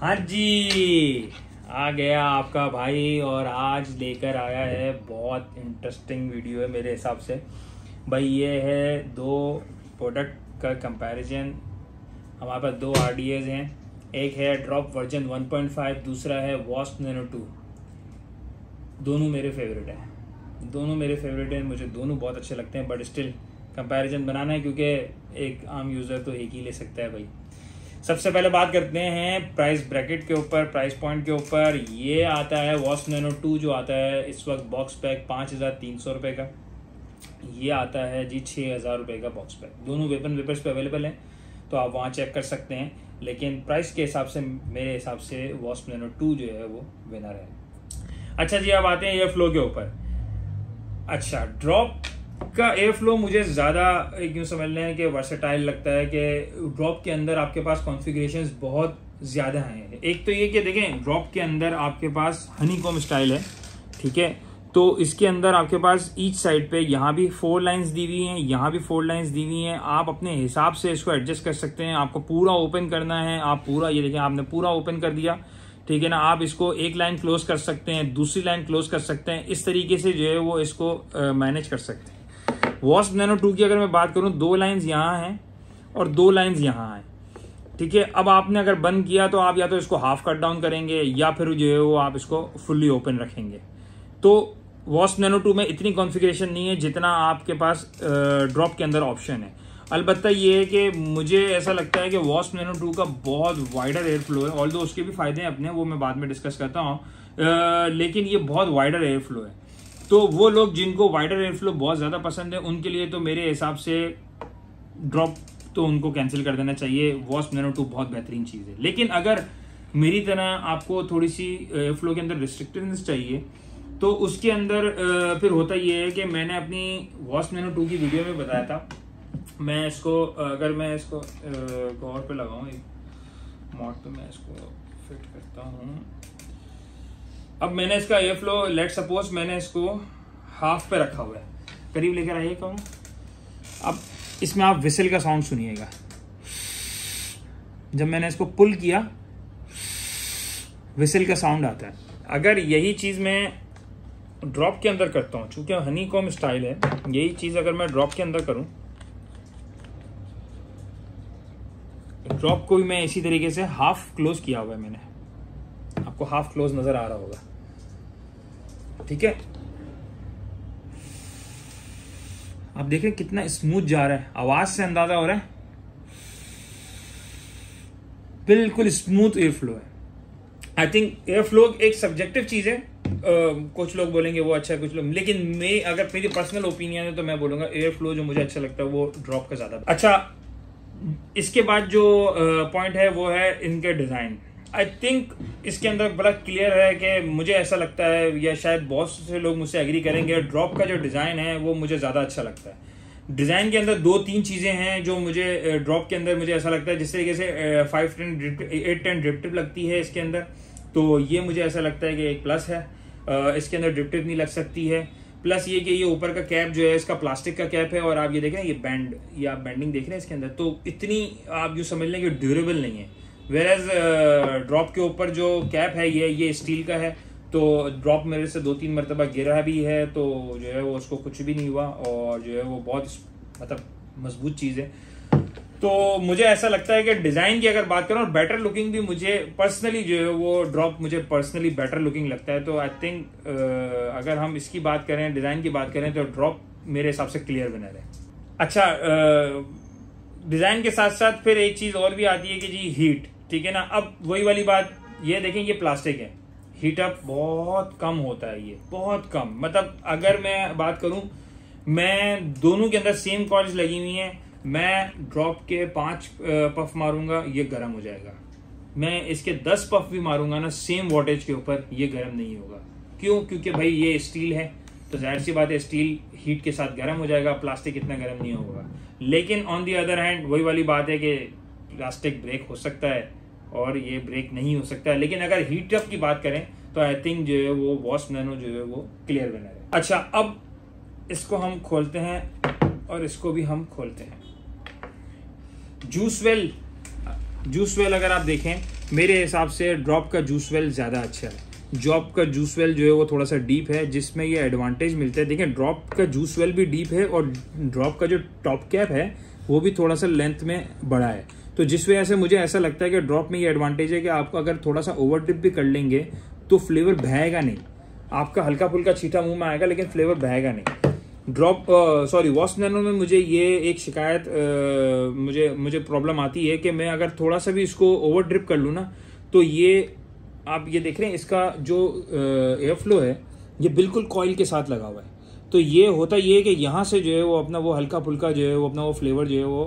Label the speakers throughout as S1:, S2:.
S1: हाँ जी, आ गया आपका भाई और आज लेकर आया है बहुत इंटरेस्टिंग वीडियो है मेरे हिसाब से। भाई ये है दो प्रोडक्ट का कंपैरिजन। हमारे पास दो RDAs हैं, एक है ड्रॉप वर्जन 1.5, दूसरा है वॉस्प नैनो 2। दोनों मेरे फेवरेट हैं, मुझे दोनों बहुत अच्छे लगते हैं, बट स्टिल कंपैरिजन बनाना है क्योंकि एक आम यूज़र तो एक ही ले सकता है भाई। सबसे पहले बात करते हैं प्राइस ब्रैकेट के ऊपर, प्राइस पॉइंट के ऊपर। ये आता है वॉस्प नैनो 2 जो आता है इस वक्त बॉक्स पैक 5300 रुपये का। ये आता है जी 6000 रुपये का बॉक्स पैक। दोनों वेपन वेपर्स पे अवेलेबल हैं तो आप वहाँ चेक कर सकते हैं, लेकिन प्राइस के हिसाब से मेरे हिसाब से वॉस्प नैनो 2 जो है वो विनर है। अच्छा जी, अब आते हैं एयर फ्लो के ऊपर। अच्छा, ड्रॉप का एयर फ्लो मुझे ज़्यादा यूँ समझ लें कि वर्सेटाइल लगता है कि ड्रॉप के अंदर आपके पास कॉन्फ़िगरेशंस बहुत ज़्यादा हैं। एक तो ये कि देखें, ड्रॉप के अंदर आपके पास हनीकॉम्ब स्टाइल है, ठीक है। तो इसके अंदर आपके पास ईच साइड पे यहाँ भी 4 लाइंस दी हुई हैं, यहाँ भी 4 लाइंस दी हुई हैं। आप अपने हिसाब से इसको एडजस्ट कर सकते हैं। आपको पूरा ओपन करना है, आप पूरा, ये देखें आपने पूरा ओपन कर दिया, ठीक है ना। आप इसको एक लाइन क्लोज कर सकते हैं, दूसरी लाइन क्लोज कर सकते हैं। इस तरीके से जो है वो इसको मैनेज कर सकते हैं। वॉस्प नैनो 2 की अगर मैं बात करूं, 2 लाइंस यहाँ हैं और 2 लाइंस यहाँ हैं, ठीक है। अब आपने अगर बंद किया तो आप या तो इसको हाफ कट डाउन करेंगे या फिर जो है वो आप इसको फुल्ली ओपन रखेंगे। तो वॉस्प नैनो 2 में इतनी कॉन्फ़िगरेशन नहीं है जितना आपके पास ड्रॉप के अंदर ऑप्शन है। अलबत्ता ये है कि मुझे ऐसा लगता है कि वॉस्प नैनो 2 का बहुत वाइडर एयर फ्लो है, ऑल्दो उसके भी फायदे हैं अपने, वो मैं बाद में डिस्कस करता हूँ, लेकिन ये बहुत वाइडर एयर फ्लो है। तो वो लोग जिनको वाइडर एयर फ्लो बहुत ज़्यादा पसंद है उनके लिए तो मेरे हिसाब से ड्रॉप तो उनको कैंसिल कर देना चाहिए। वॉस्प नैनो 2 बहुत बेहतरीन चीज़ है, लेकिन अगर मेरी तरह आपको थोड़ी सी एयर फ्लो के अंदर रिस्ट्रिक्टिवनेस चाहिए तो उसके अंदर फिर होता ये है कि मैंने अपनी वॉस्प नैनो 2 की वीडियो में बताया था। मैं इसको अगर मैं इसको गौर पे लगाऊं एक मॉड पे, मैं इसको फिट करता हूँ। अब मैंने इसका एयर फ्लो, लेट सपोज मैंने इसको हाफ पे रखा हुआ है, करीब लेकर आइए कहूँ। अब इसमें आप विसल का साउंड सुनिएगा। जब मैंने इसको पुल किया, विसल का साउंड आता है। अगर यही चीज़ मैं ड्रॉप के अंदर करता हूँ, चूंकि हनीकॉम्ब स्टाइल है, यही चीज़ अगर मैं ड्रॉप के अंदर करूँ, ड्रॉप को भी मैं इसी तरीके से हाफ क्लोज किया हुआ है मैंने, आपको हाफ क्लोज नजर आ रहा होगा, ठीक है। आप देखें कितना स्मूथ जा रहा है, आवाज से अंदाजा हो रहा है, बिल्कुल स्मूथ एयर फ्लो है। आई थिंक एयर फ्लो एक सब्जेक्टिव चीज है, कुछ लोग बोलेंगे वो अच्छा है, कुछ लोग, लेकिन मैं अगर मेरी पर्सनल ओपिनियन है तो मैं बोलूंगा एयर फ्लो जो मुझे अच्छा लगता है वो ड्रॉप का ज्यादा अच्छा। इसके बाद जो पॉइंट है वो है इनके डिजाइन। आई थिंक इसके अंदर बड़ा क्लियर है कि मुझे ऐसा लगता है, या शायद बहुत से लोग मुझसे एग्री करेंगे, ड्रॉप का जो डिज़ाइन है वो मुझे ज़्यादा अच्छा लगता है। डिज़ाइन के अंदर 2-3 चीज़ें हैं जो मुझे ड्रॉप के अंदर मुझे ऐसा लगता है, जिस तरीके से 810 ड्रिप टिप लगती है इसके अंदर, तो ये मुझे ऐसा लगता है कि एक प्लस है। इसके अंदर ड्रिप टिप नहीं लग सकती है। प्लस ये कि ये ऊपर का कैप जो है इसका प्लास्टिक का कैप है, और आप ये देखें ये बैंड, ये आप बैंडिंग देख रहे हैं इसके अंदर, तो इतनी आप यूँ समझ लें कि ड्यूरेबल नहीं है। वेरएज ड्रॉप के ऊपर जो कैप है ये स्टील का है, तो ड्रॉप मेरे से 2-3 मरतबा गिरा भी है तो जो है वो उसको कुछ भी नहीं हुआ, और जो है वो बहुत मतलब मजबूत चीज़ है। तो मुझे ऐसा लगता है कि डिज़ाइन की अगर बात करूँ, और बेटर लुकिंग भी मुझे पर्सनली जो है वो ड्रॉप मुझे पर्सनली बेटर लुकिंग लगता है। तो आई थिंक अगर हम इसकी बात करें, डिज़ाइन की बात करें, तो ड्रॉप मेरे हिसाब से क्लियर विनर है। अच्छा, डिज़ाइन के साथ साथ फिर एक चीज़ और भी आती है कि जी हीट, ठीक है ना। अब वही वाली बात, ये देखें ये प्लास्टिक है, हीट अप बहुत कम होता है, ये बहुत कम। मतलब अगर मैं बात करूं, मैं दोनों के अंदर सेम कॉइल्स लगी हुई हैं, मैं ड्रॉप के 5 पफ मारूंगा ये गर्म हो जाएगा, मैं इसके 10 पफ भी मारूंगा ना सेम वोल्टेज के ऊपर, ये गर्म नहीं होगा। क्यों? क्योंकि भाई ये स्टील है, तो जाहिर सी बात है स्टील हीट के साथ गर्म हो जाएगा, प्लास्टिक इतना गर्म नहीं होगा। लेकिन ऑन दी अदर हैंड वही वाली बात है कि प्लास्टिक ब्रेक हो सकता है और ये ब्रेक नहीं हो सकता है। लेकिन अगर हीट अप की बात करें तो आई थिंक जो है वो वॉस्प नैनो जो है वो क्लियर विनर है। अच्छा, अब इसको हम खोलते हैं और इसको भी हम खोलते हैं। जूस वेल अगर आप देखें मेरे हिसाब से ड्रॉप का जूस वेल ज़्यादा अच्छा है। ड्रॉप का जूस वेल जो है वो थोड़ा सा डीप है, जिसमें ये एडवांटेज मिलता है। देखें ड्रॉप का जूस वेल भी डीप है और ड्रॉप का जो टॉप कैप है वो भी थोड़ा सा लेंथ में बड़ा है, तो जिस वजह से मुझे ऐसा लगता है कि ड्रॉप में ये एडवांटेज है कि आपको अगर थोड़ा सा ओवर ड्रिप भी कर लेंगे तो फ्लेवर बहेगा नहीं, आपका हल्का फुल्का छींटा मुंह में आएगा लेकिन फ्लेवर बहेगा नहीं। वॉस्प नैनो में मुझे ये एक शिकायत मुझे प्रॉब्लम आती है कि मैं अगर थोड़ा सा भी इसको ओवर ड्रिप कर लूँ ना, तो ये आप ये देख रहे हैं इसका जो एयर फ्लो है ये बिल्कुल कॉइल के साथ लगा हुआ है। तो ये होता ये है कि यहाँ से जो है वो अपना वो हल्का फुल्का जो है वो अपना वो फ्लेवर जो है वो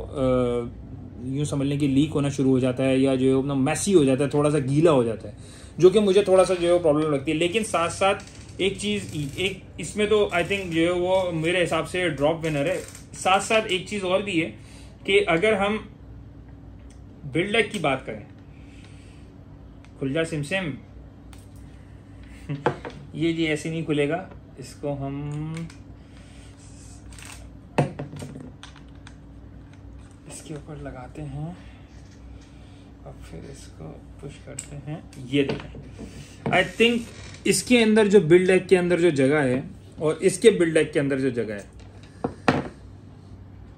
S1: यूँ समझ लें कि लीक होना शुरू हो जाता है, या जो है अपना मैसी हो जाता है, थोड़ा सा गीला हो जाता है, जो कि मुझे थोड़ा सा जो है प्रॉब्लम लगती है। लेकिन साथ साथ एक चीज़ एक इसमें तो आई थिंक जो है वो मेरे हिसाब से ड्रॉप विनर है। साथ साथ एक चीज़ और भी है कि अगर हम बिल्ड लाइक की बात करें, खुल जा सिमसिम ये जी ऐसे नहीं खुलेगा, इसको हम इसके ऊपर लगाते हैं और फिर इसको पुश करते हैं। ये देखें, आई थिंक इसके अंदर जो बिल्ड लाइक के अंदर जो जगह है और इसके बिल्ड लाइक के अंदर जो जगह है,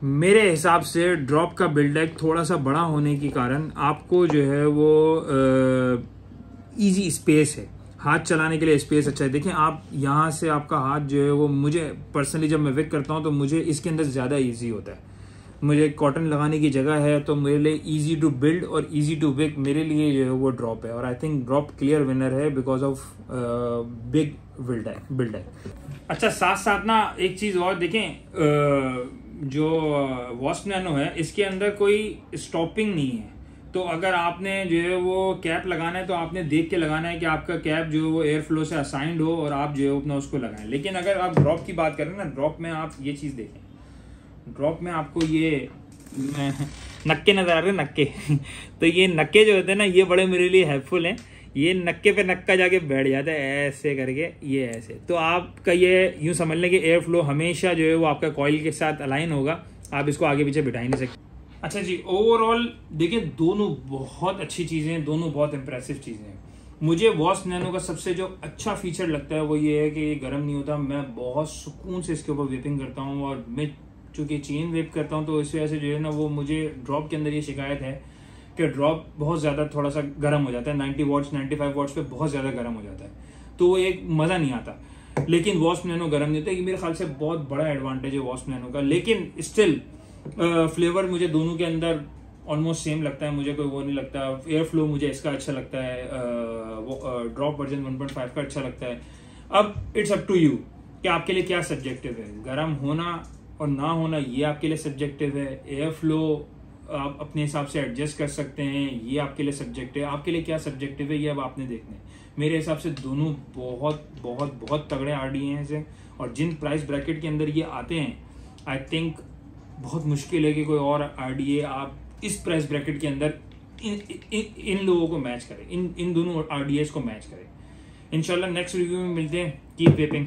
S1: मेरे हिसाब से ड्रॉप का बिल्ड लाइक थोड़ा सा बड़ा होने के कारण आपको जो है वो इजी स्पेस है, हाथ चलाने के लिए स्पेस अच्छा है। देखिए आप यहाँ से आपका हाथ जो है वो, मुझे पर्सनली जब मैं विक करता हूँ तो मुझे इसके अंदर ज़्यादा इजी होता है। मुझे कॉटन लगाने की जगह है तो मेरे लिए इजी टू बिल्ड और इजी टू विक मेरे लिए जो है वो ड्रॉप है, और I think drop clear winner है बिकॉज ऑफ बिग बिल्ड है। अच्छा साथ साथ ना एक चीज़ और देखें, जो वॉस्प नैनो है इसके अंदर कोई स्टॉपिंग नहीं है, तो अगर आपने जो है वो कैप लगाना है तो आपने देख के लगाना है कि आपका कैप जो है वो एयर फ्लो से असाइंड हो और आप जो है अपना उसको लगाएं। लेकिन अगर आप ड्रॉप की बात करें ना, ड्रॉप में आप ये चीज़ देखें, ड्रॉप में आपको ये नक्के नजर आ रहे हैं, नक्के तो ये नक्के जो होते हैं ना ये बड़े मेरे लिए हेल्पफुल हैं। ये नक्के पे नक्का जाके बैठ जाता है ऐसे करके, ये ऐसे, तो आपका ये यूं समझ लें कि एयर फ्लो हमेशा जो है वो आपका कॉइल के साथ अलाइन होगा, आप इसको आगे पीछे बिठा ही नहीं सकते। अच्छा जी, ओवरऑल देखिए दोनों बहुत अच्छी चीज़ें हैं, दोनों बहुत इंप्रेसिव चीज़ें हैं। मुझे वॉस्प नैनो का सबसे जो अच्छा फीचर लगता है वो ये है कि ये गर्म नहीं होता, मैं बहुत सुकून से इसके ऊपर वेपिंग करता हूँ, और मैं चूँकि चेन वेप करता हूँ तो इस वजह से जो है ना वो मुझे ड्रॉप के अंदर ये शिकायत है कि ड्रॉप बहुत ज़्यादा थोड़ा सा गर्म हो जाता है, 90 वॉट्स 95 वॉट्स पे बहुत ज़्यादा गर्म हो जाता है, तो वो एक मज़ा नहीं आता। लेकिन वॉस्प नैनो गर्म नहीं होता, ये मेरे ख्याल से बहुत बड़ा एडवांटेज है वॉस्प नैनो का। लेकिन स्टिल फ्लेवर मुझे दोनों के अंदर ऑलमोस्ट सेम लगता है, मुझे कोई वो नहीं लगता। एयर फ्लो मुझे इसका अच्छा लगता है, ड्रॉप वर्जन 1.5 का अच्छा लगता है। अब इट्स अप टू यू कि आपके लिए क्या सब्जेक्टिव है, गर्म होना और ना होना ये आपके लिए सब्जेक्टिव है, एयर फ्लो आप अपने हिसाब से एडजस्ट कर सकते हैं, ये आपके लिए सब्जेक्टिव है। आपके लिए क्या सब्जेक्टिव है ये अब आपने देखना है। मेरे हिसाब से दोनों बहुत बहुत बहुत तगड़े RDA हैं से, और जिन प्राइस ब्रैकेट के अंदर ये आते हैं आई थिंक बहुत मुश्किल है कि कोई और RDA आप इस प्राइस ब्रैकेट के अंदर इन लोगों को मैच करें, इन दोनों RDAs को मैच करें। इंशाल्लाह नेक्स्ट रिव्यू में मिलते हैं। Keep vaping.